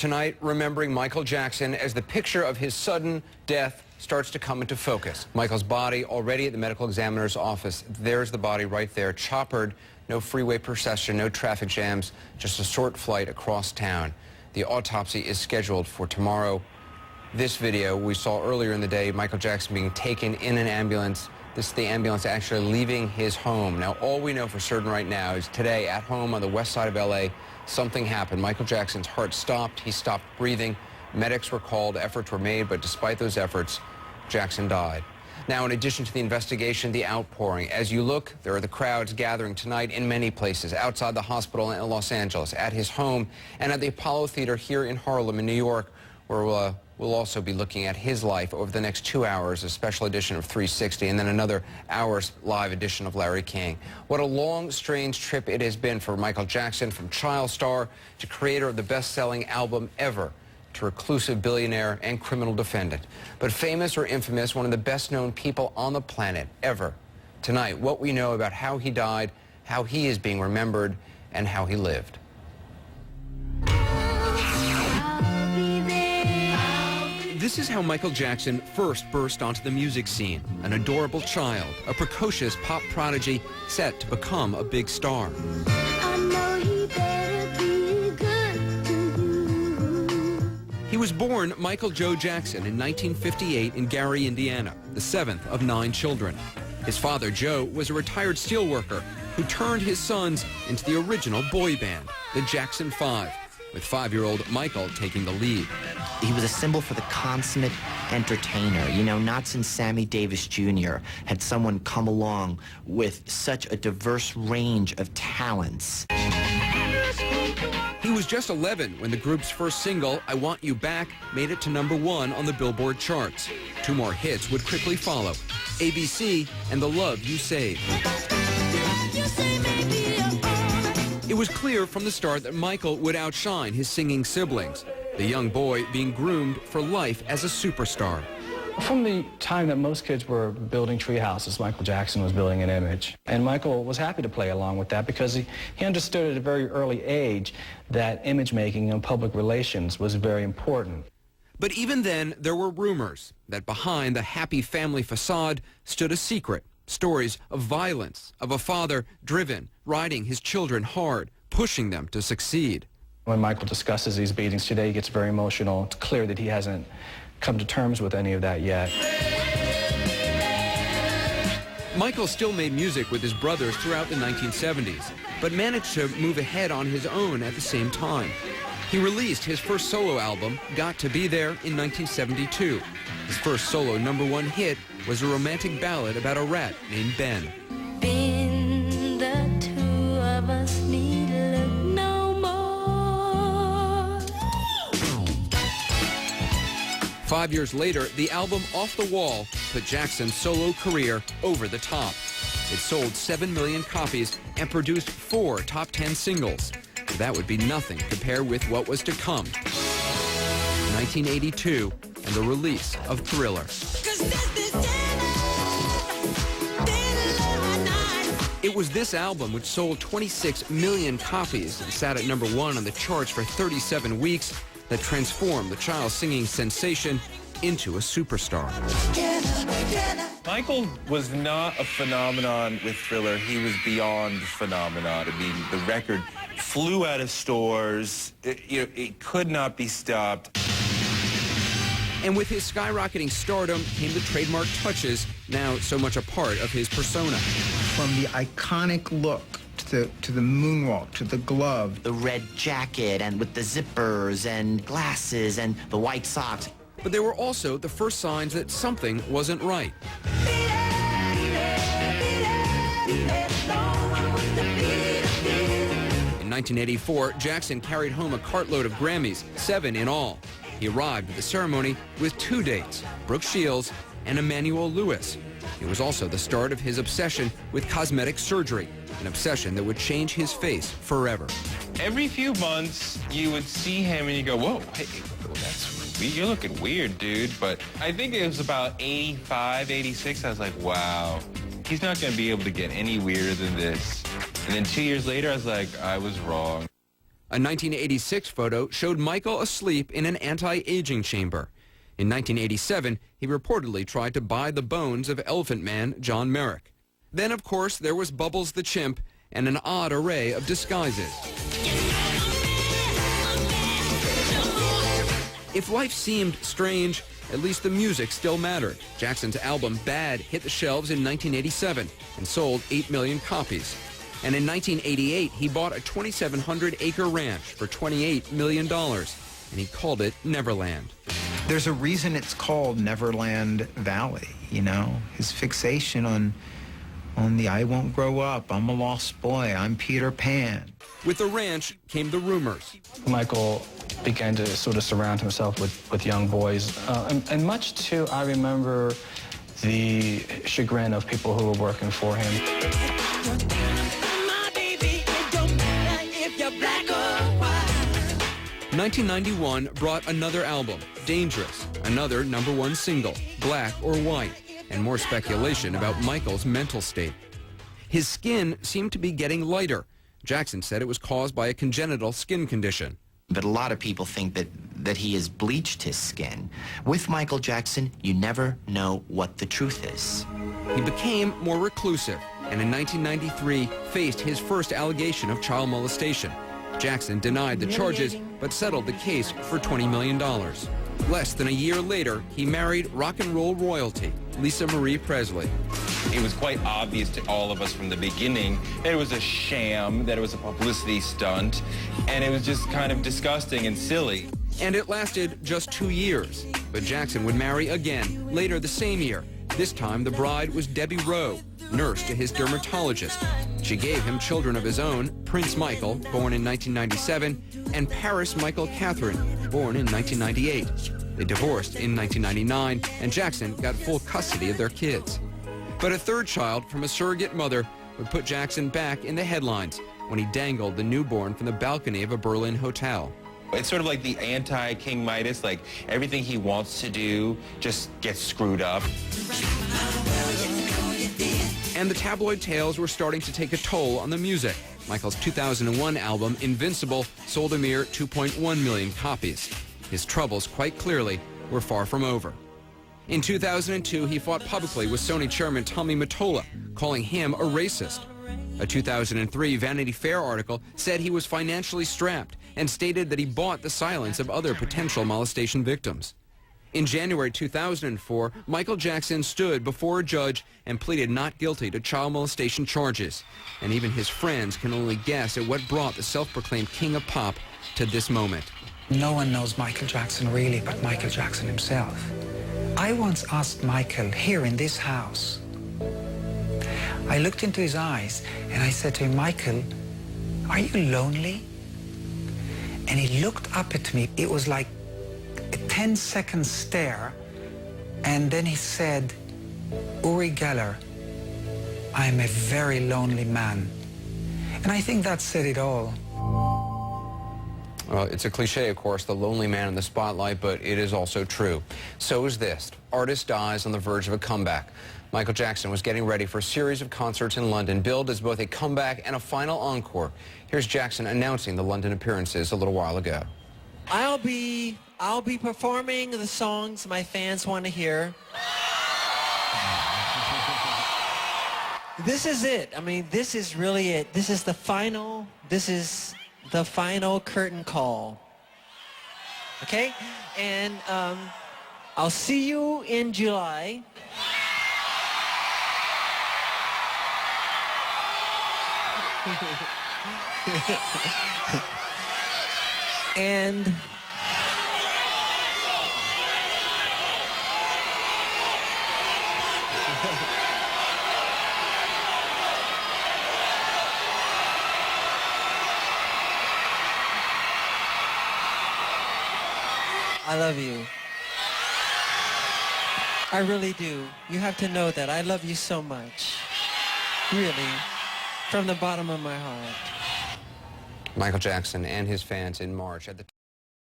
tonight remembering Michael Jackson as the picture of his sudden death starts to come into focus. Michael's body already at the medical examiner's office. There's the body right there, choppered, no freeway procession, no traffic jams, just a short flight across town. The autopsy is scheduled for tomorrow. This video we saw earlier in the day, Michael Jackson being taken in an ambulance. This is the ambulance actually leaving his home. Now, all we know for certain right now is today at home on the west side of L.A., something happened. Michael Jackson's heart stopped. He stopped breathing. Medics were called. Efforts were made, but despite those efforts, Jackson died. Now, in addition to the investigation, the outpouring. As you look, there are the crowds gathering tonight in many places, outside the hospital in Los Angeles, at his home, and at the Apollo Theater here in Harlem in New York, where we'll also be looking at his life over the next 2 hours, a special edition of 360, and then another hour's live edition of Larry King. What a long, strange trip it has been for Michael Jackson, from child star to creator of the best-selling album ever, to reclusive billionaire and criminal defendant. But famous or infamous, one of the best-known people on the planet ever. Tonight, what we know about how he died, how he is being remembered, and how he lived. This is how Michael Jackson first burst onto the music scene. An adorable child, a precocious pop prodigy set to become a big star. He was born Michael Joe Jackson in 1958 in Gary, Indiana, the seventh of 9 children. His father, Joe, was a retired steelworker who turned his sons into the original boy band, the Jackson 5, with 5-year-old Michael taking the lead. He was a symbol for the consummate entertainer. You know, not since Sammy Davis Jr. had someone come along with such a diverse range of talents. He was just 11 when the group's first single, I Want You Back, made it to #1 on the Billboard charts. 2 more hits would quickly follow, ABC and The Love You Save. It was clear from the start that Michael would outshine his singing siblings, the young boy being groomed for life as a superstar. From the time that most kids were building tree houses, Michael Jackson was building an image. And Michael was happy to play along with that because he understood at a very early age that image making and public relations was very important. But even then, there were rumors that behind the happy family facade stood a secret. Stories of violence, of a father driven, riding his children hard, pushing them to succeed. When Michael discusses these beatings today, he gets very emotional. It's clear that he hasn't come to terms with any of that yet. Michael still made music with his brothers throughout the 1970s, but managed to move ahead on his own at the same time. He released his first solo album, Got to Be There, in 1972. His first solo #1 hit was a romantic ballad about a rat named Ben. Ben, the two of us need look no more. 5 years later, the album Off the Wall put Jackson's solo career over the top. It sold 7 million copies and produced 4 top 10 singles. That would be nothing compared with what was to come. 1982 and the release of Thriller. It was this album which sold 26 million copies and sat at #1 on the charts for 37 weeks that transformed the child singing sensation into a superstar. Michael was not a phenomenon with Thriller. He was beyond phenomenon. I mean, the record flew out of stores. It could not be stopped. And with his skyrocketing stardom came the trademark touches, now so much a part of his persona. From the iconic look to the moonwalk, to the glove. The red jacket and with the zippers and glasses and the white socks. But there were also the first signs that something wasn't right. In 1984, Jackson carried home a cartload of Grammys, 7 in all. He arrived at the ceremony with 2 dates, Brooke Shields and Emmanuel Lewis. It was also the start of his obsession with cosmetic surgery, an obsession that would change his face forever. Every few months, you would see him and you go, whoa, hey, you're looking weird, dude. But I think it was about 85, 86. I was like, wow, he's not going to be able to get any weirder than this. And then 2 years later, I was like, I was wrong. A 1986 photo showed Michael asleep in an anti-aging chamber. In 1987, he reportedly tried to buy the bones of Elephant Man John Merrick. Then, of course, there was Bubbles the Chimp and an odd array of disguises. If life seemed strange, at least the music still mattered. Jackson's album Bad hit the shelves in 1987 and sold 8 million copies. And in 1988, he bought a 2,700-acre ranch for $28 million, and he called it Neverland. There's a reason it's called Neverland Valley, you know? His fixation on the I won't grow up, I'm a lost boy, I'm Peter Pan. With the ranch came the rumors. Michael began to sort of surround himself with young boys. And much too, I remember the chagrin of people who were working for him. 1991 brought another album, Dangerous, another #1 single, Black or White, and more speculation about Michael's mental state. His skin seemed to be getting lighter. Jackson said it was caused by a congenital skin condition. But a lot of people think that he has bleached his skin. With Michael Jackson, you never know what the truth is. He became more reclusive, and in 1993 faced his first allegation of child molestation. Jackson denied the charges, but settled the case for $20 million. Less than a year later, he married rock and roll royalty, Lisa Marie Presley. It was quite obvious to all of us from the beginning that it was a sham, that it was a publicity stunt, and it was just kind of disgusting and silly. And it lasted just 2 years. But Jackson would marry again later the same year. This time, the bride was Debbie Rowe, nurse to his dermatologist. She gave him children of his own, Prince Michael, born in 1997, and Paris Michael Catherine, born in 1998. They divorced in 1999, and Jackson got full custody of their kids. But a third child from a surrogate mother would put Jackson back in the headlines when he dangled the newborn from the balcony of a Berlin hotel. It's sort of like the anti-King Midas, like everything he wants to do just gets screwed up. And the tabloid tales were starting to take a toll on the music. Michael's 2001 album, Invincible, sold a mere 2.1 million copies. His troubles, quite clearly, were far from over. In 2002, he fought publicly with Sony chairman Tommy Mottola, calling him a racist. A 2003 Vanity Fair article said he was financially strapped and stated that he bought the silence of other potential molestation victims. In January 2004, Michael Jackson stood before a judge and pleaded not guilty to child molestation charges. And even his friends can only guess at what brought the self-proclaimed king of pop to this moment. No one knows Michael Jackson really but Michael Jackson himself. I once asked Michael here in this house. I looked into his eyes and I said to him, Michael, are you lonely? And he looked up at me. It was like a 10-second stare. And then he said, Uri Geller, I'm a very lonely man. And I think that said it all. Well, it's a cliche, of course, the lonely man in the spotlight, but it is also true. So is this. Artist dies on the verge of a comeback. Michael Jackson was getting ready for a series of concerts in London, billed as both a comeback and a final encore. Here's Jackson announcing the London appearances a little while ago. I'll be performing the songs my fans want to hear. This is it. I mean, this is really it. This is the final curtain call. Okay? And I'll see you in July. And I love you. I really do. You have to know that. I love you so much. Really. From the bottom of my heart. Michael Jackson and his fans in March at the